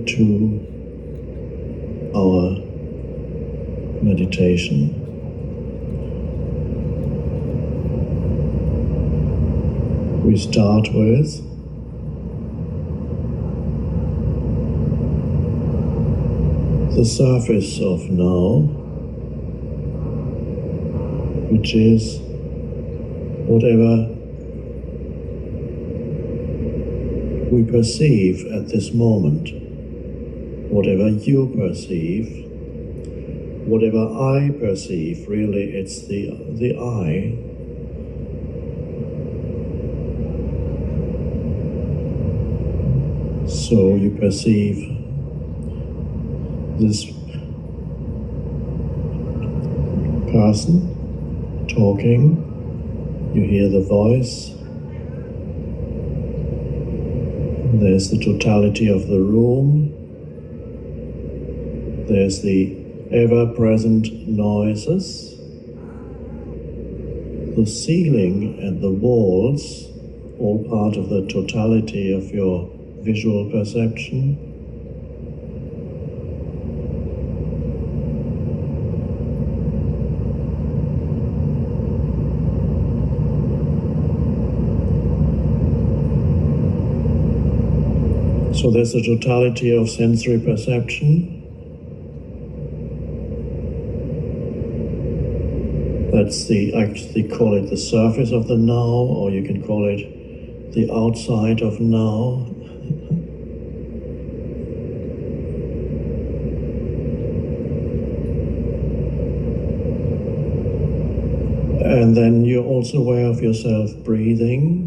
to our meditation. We start with the surface of now, which is whatever we perceive at this moment, whatever you perceive, whatever I perceive. Really, it's the I. So you perceive this person talking, you hear the voice, there's the totality of the room, there's the ever-present noises, the ceiling and the walls, all part of the totality of your visual perception. So there's the totality of sensory perception. That's actually call it the surface of the now, or you can call it the outside of now. And then you're also aware of yourself breathing.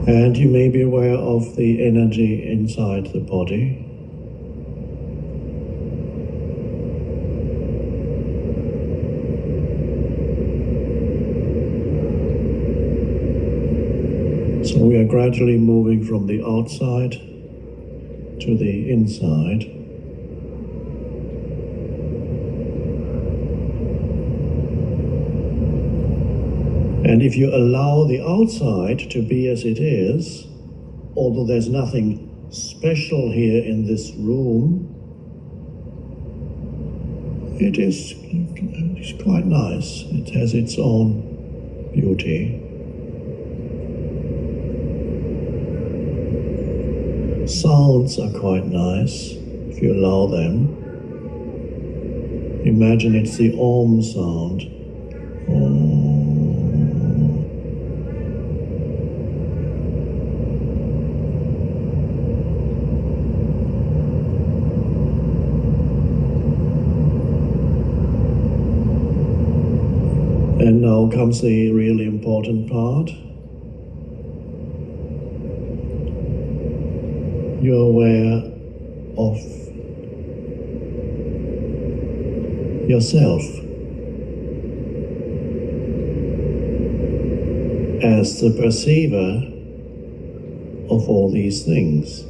And you may be aware of the energy inside the body. So we are gradually moving from the outside to the inside. And if you allow the outside to be as it is, although there's nothing special here in this room, it's quite nice. It has its own beauty. Sounds are quite nice if you allow them. Imagine it's the Om sound. Om. And now comes the really important part. You're aware of yourself as the perceiver of all these things.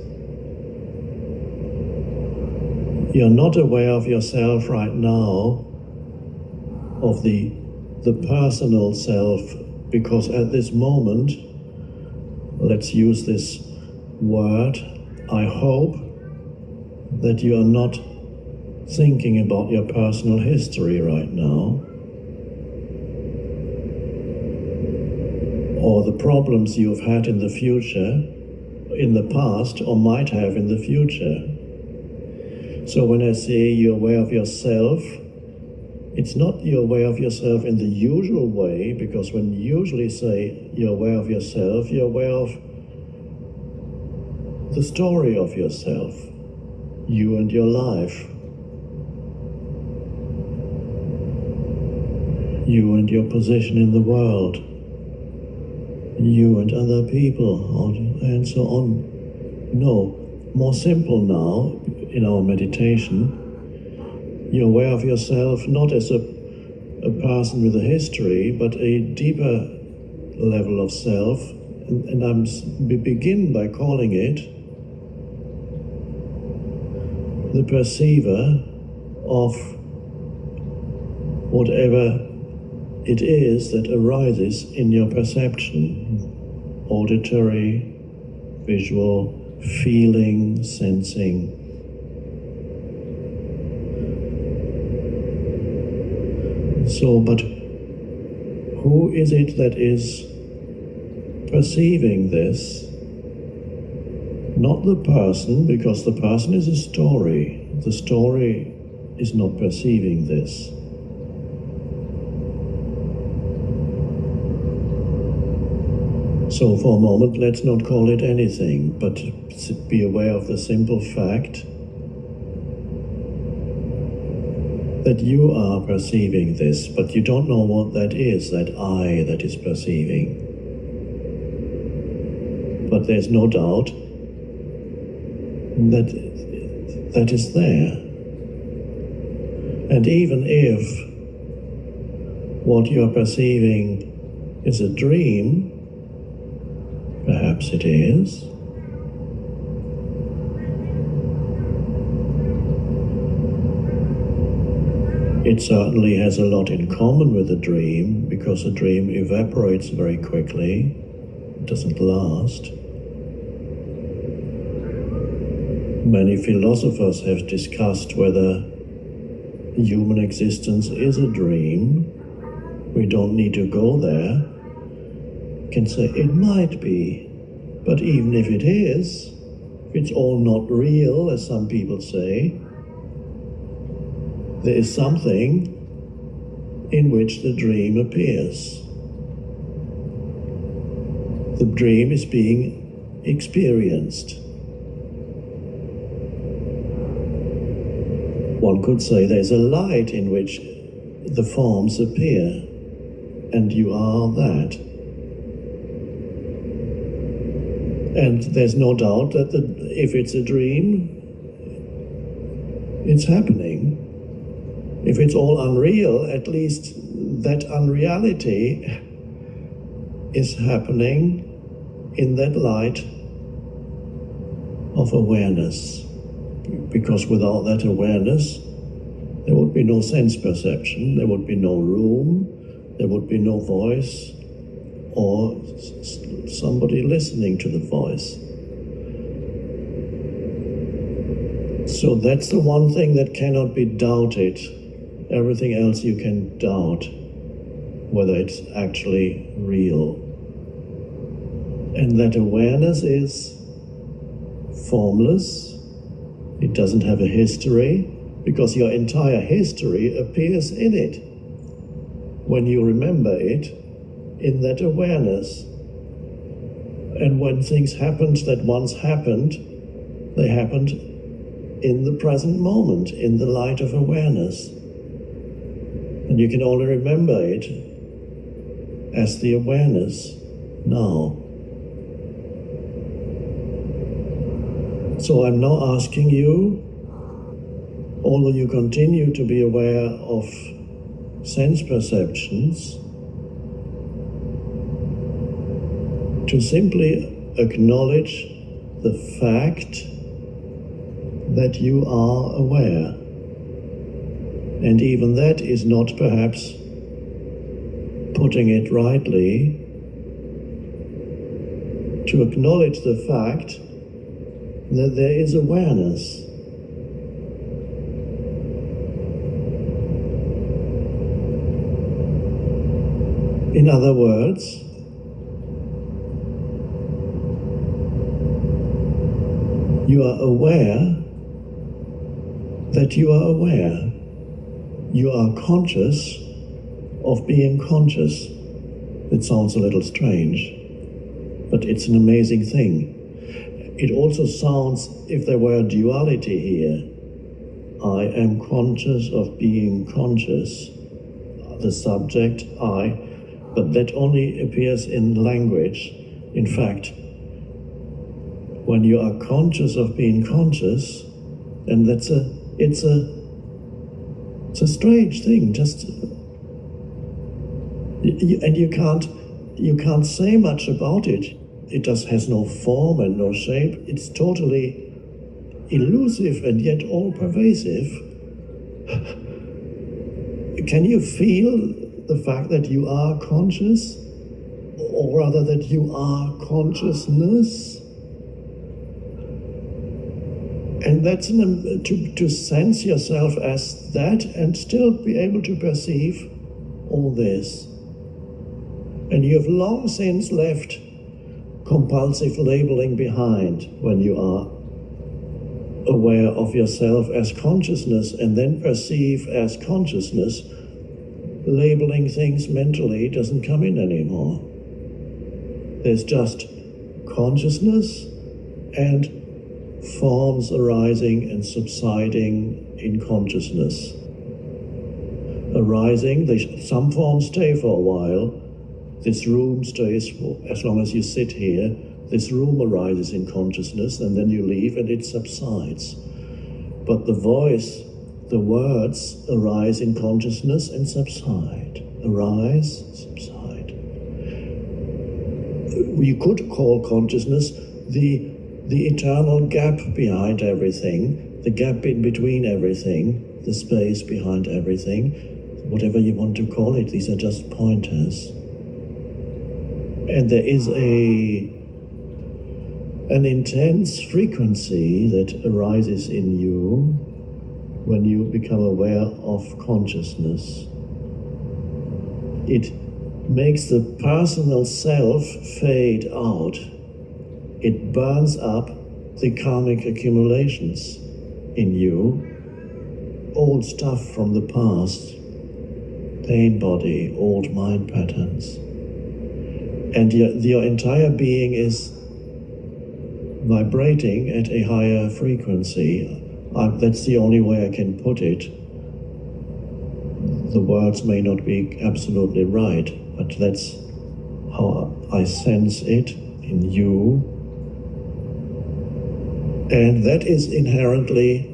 You're not aware of yourself right now, of the personal self, because at this moment, let's use this word, I hope that you are not thinking about your personal history right now, or the problems you've had in the future, in the past, or might have in the future. So when I say you're aware of yourself, it's not you're aware of yourself in the usual way, because when you usually say you're aware of yourself, you're aware of the story of yourself, you and your life, you and your position in the world, you and other people, and so on. No, more simple now in our meditation. You're aware of yourself not as a person with a history, but a deeper level of self. And we begin by calling it the perceiver of whatever it is that arises in your perception, auditory, visual, feeling, sensing. So, but who is it that is perceiving this? Not the person, because the person is a story. The story is not perceiving this. So for a moment, let's not call it anything, but be aware of the simple fact that you are perceiving this, but you don't know what that is, that I that is perceiving. But there's no doubt that that is there. And even if what you're perceiving is a dream, perhaps it is, it certainly has a lot in common with a dream, because a dream evaporates very quickly, it doesn't last. Many philosophers have discussed whether human existence is a dream. We don't need to go there. Can say it might be, but even if it is, it's all not real, as some people say. There is something in which the dream appears. The dream is being experienced. One could say there's a light in which the forms appear, and you are that. And there's no doubt that if it's a dream, it's happening. If it's all unreal, at least that unreality is happening in that light of awareness. Because without that awareness, there would be no sense perception, there would be no room, there would be no voice, or somebody listening to the voice. So that's the one thing that cannot be doubted. Everything else you can doubt, whether it's actually real. And that awareness is formless. It doesn't have a history, because your entire history appears in it. When you remember it, in that awareness. And when things happened that once happened, they happened in the present moment, in the light of awareness. And you can only remember it as the awareness now. So I'm now asking you, although you continue to be aware of sense perceptions, to simply acknowledge the fact that you are aware. And even that is not perhaps putting it rightly, to acknowledge the fact that there is awareness. In other words, you are aware that you are aware. You are conscious of being conscious. It sounds a little strange, but it's an amazing thing. It also sounds, if there were a duality here, I am conscious of being conscious, the subject, I, but that only appears in language. In fact, when you are conscious of being conscious, and it's a strange thing, and you can't say much about it. It just has no form and no shape. It's totally elusive and yet all pervasive. Can you feel the fact that you are conscious, or rather that you are consciousness. And that's to sense yourself as that and still be able to perceive all this. And you have long since left compulsive labeling behind when you are aware of yourself as consciousness and then perceive as consciousness. Labeling things mentally doesn't come in anymore. There's just consciousness and forms arising and subsiding in consciousness. Arising, some forms stay for a while. This room stays for as long as you sit here. This room arises in consciousness, and then you leave and it subsides. But the voice, the words arise in consciousness and subside. Arise, subside. You could call consciousness the eternal gap behind everything, the gap in between everything, the space behind everything, whatever you want to call it. These are just pointers. And there is an intense frequency that arises in you when you become aware of consciousness. It makes the personal self fade out. It burns up the karmic accumulations in you, old stuff from the past, pain body, old mind patterns. And your entire being is vibrating at a higher frequency. That's the only way I can put it. The words may not be absolutely right, but that's how I sense it in you. And that is inherently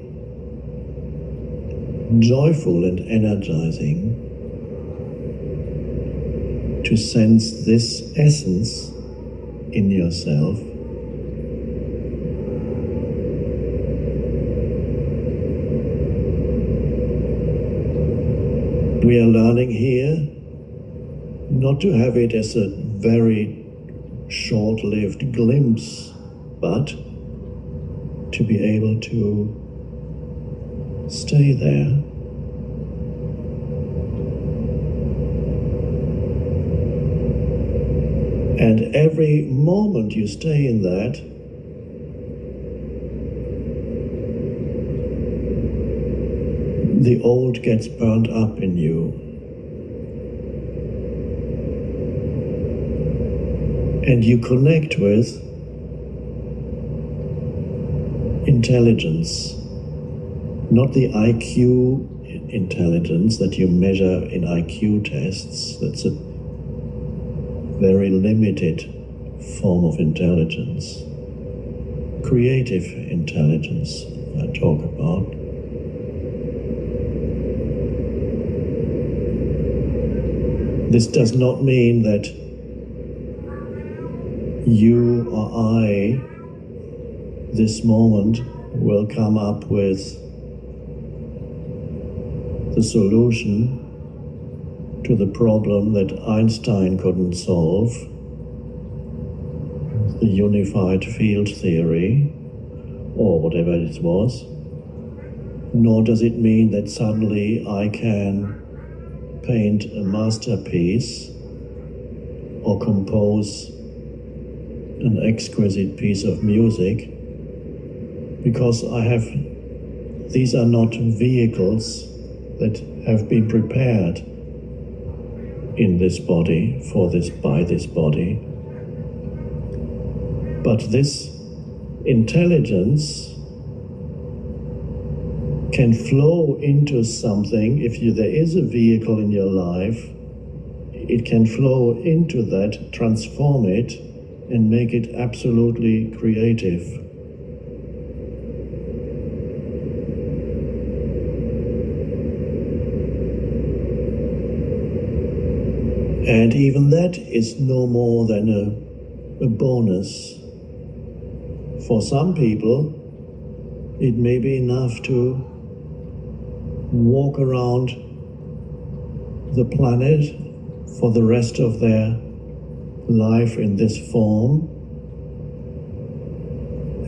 joyful and energizing, to sense this essence in yourself. We are learning here not to have it as a very short-lived glimpse, but to be able to stay there. And every moment you stay in that, the old gets burnt up in you. And you connect with intelligence, not the IQ intelligence that you measure in IQ tests. That's a very limited form of intelligence. Creative intelligence, I talk about. This does not mean that you or I, this moment, will come up with the solution to the problem that Einstein couldn't solve, the unified field theory, or whatever it was. Nor does it mean that suddenly I can paint a masterpiece or compose an exquisite piece of music, because these are not vehicles that have been prepared in this body, by this body. But this intelligence can flow into something. If there is a vehicle in your life, it can flow into that, transform it, and make it absolutely creative. And even that is no more than a bonus. For some people, it may be enough to walk around the planet for the rest of their life in this form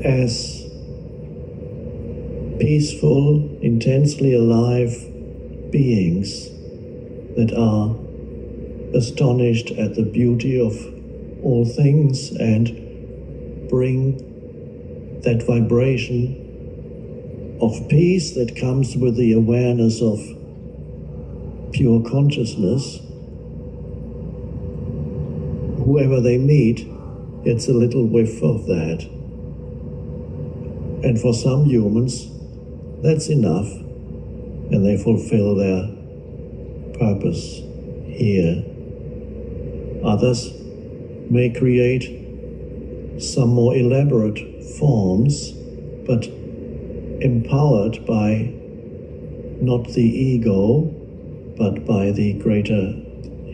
as peaceful, intensely alive beings that are astonished at the beauty of all things and bring that vibration of peace that comes with the awareness of pure consciousness. Whoever they meet gets a little whiff of that. And for some humans, that's enough, and they fulfill their purpose here. Others may create some more elaborate forms, but empowered by not the ego, but by the greater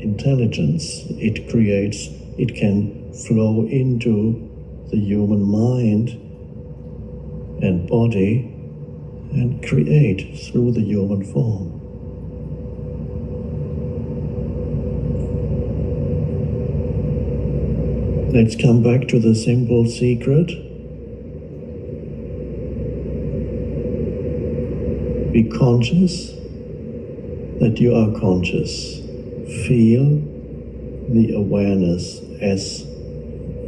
intelligence it creates. It can flow into the human mind and body and create through the human form. Let's come back to the simple secret. Be conscious that you are conscious. Feel the awareness as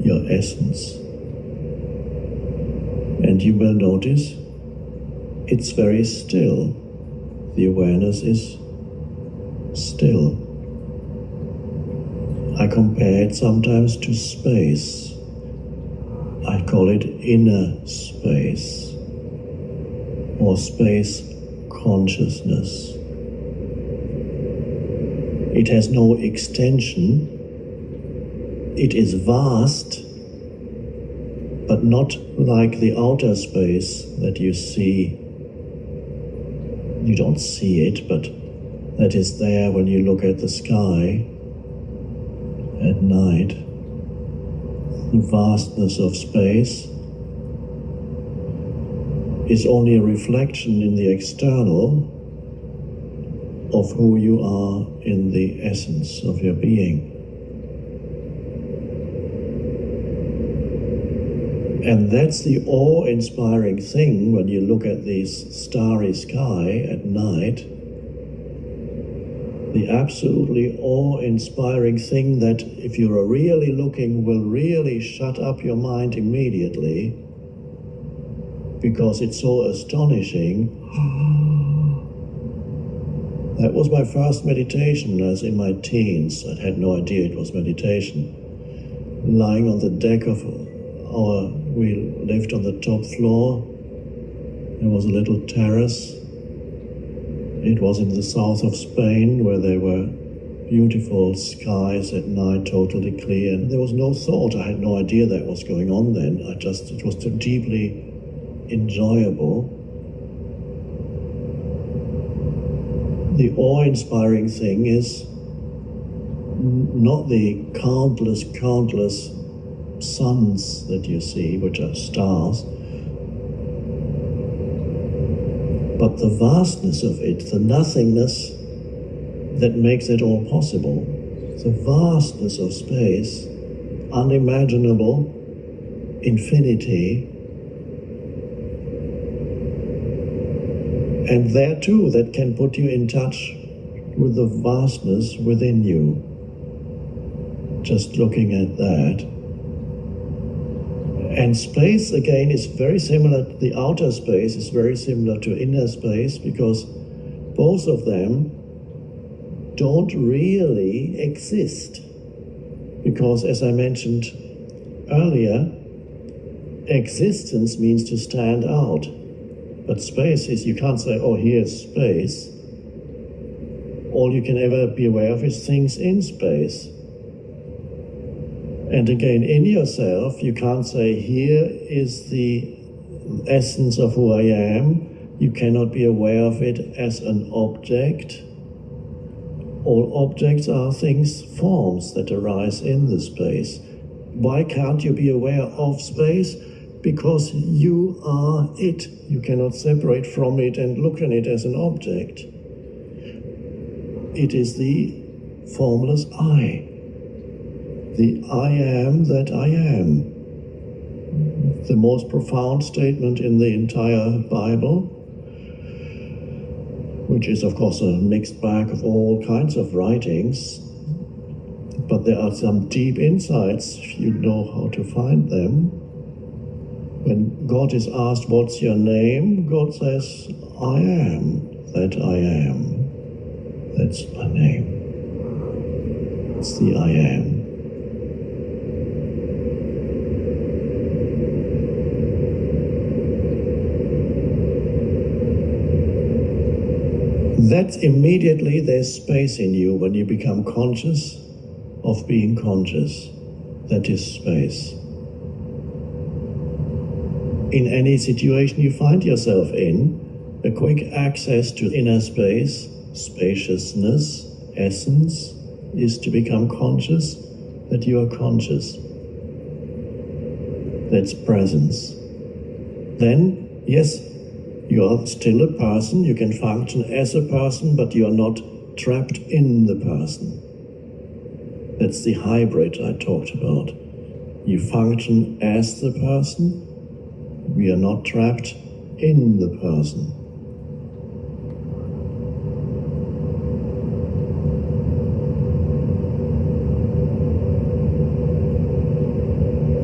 your essence. And you will notice it's very still. The awareness is still. I compare it sometimes to space. I call it inner space or space consciousness. It has no extension. It is vast, but not like the outer space that you see. You don't see it, but that is there when you look at the sky at night. The vastness of space is only a reflection in the external of who you are in the essence of your being. And that's the awe-inspiring thing when you look at this starry sky at night. The absolutely awe-inspiring thing that, if you're really looking, will really shut up your mind immediately because it's so astonishing. That was my first meditation as in my teens. I had no idea it was meditation. Lying on the deck of we lived on the top floor. There was a little terrace. It was in the south of Spain where there were beautiful skies at night, totally clear. And there was no thought. I had no idea that was going on then. It was too deeply enjoyable. The awe-inspiring thing is not the countless suns that you see, which are stars, but the vastness of it, the nothingness that makes it all possible. The vastness of space, unimaginable infinity, and there too, that can put you in touch with the vastness within you. Just looking at that. And space, again, is very similar. The outer space is very similar to inner space because both of them don't really exist. Because, as I mentioned earlier, existence means to stand out. But space is, you can't say, oh, here's space. All you can ever be aware of is things in space. And again, in yourself, you can't say, here is the essence of who I am. You cannot be aware of it as an object. All objects are things, forms that arise in the space. Why can't you be aware of space? Because you are it. You cannot separate from it and look at it as an object. it is the formless I. The I am that I am. The most profound statement in the entire Bible, which is of course a mixed bag of all kinds of writings, but there are some deep insights if you know how to find them. When God is asked, what's your name? God says, I am that I am. That's my name. It's the I am. That's immediately there's space in you when you become conscious of being conscious. That is space. In any situation you find yourself in, a quick access to inner space, spaciousness, essence, is to become conscious that you are conscious. That's presence. Then, yes, you are still a person, you can function as a person, but you are not trapped in the person. That's the hybrid I talked about. You function as the person, we are not trapped in the person.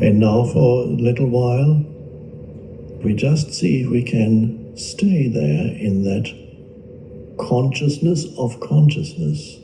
And now for a little while, we just see if we can stay there in that consciousness of consciousness.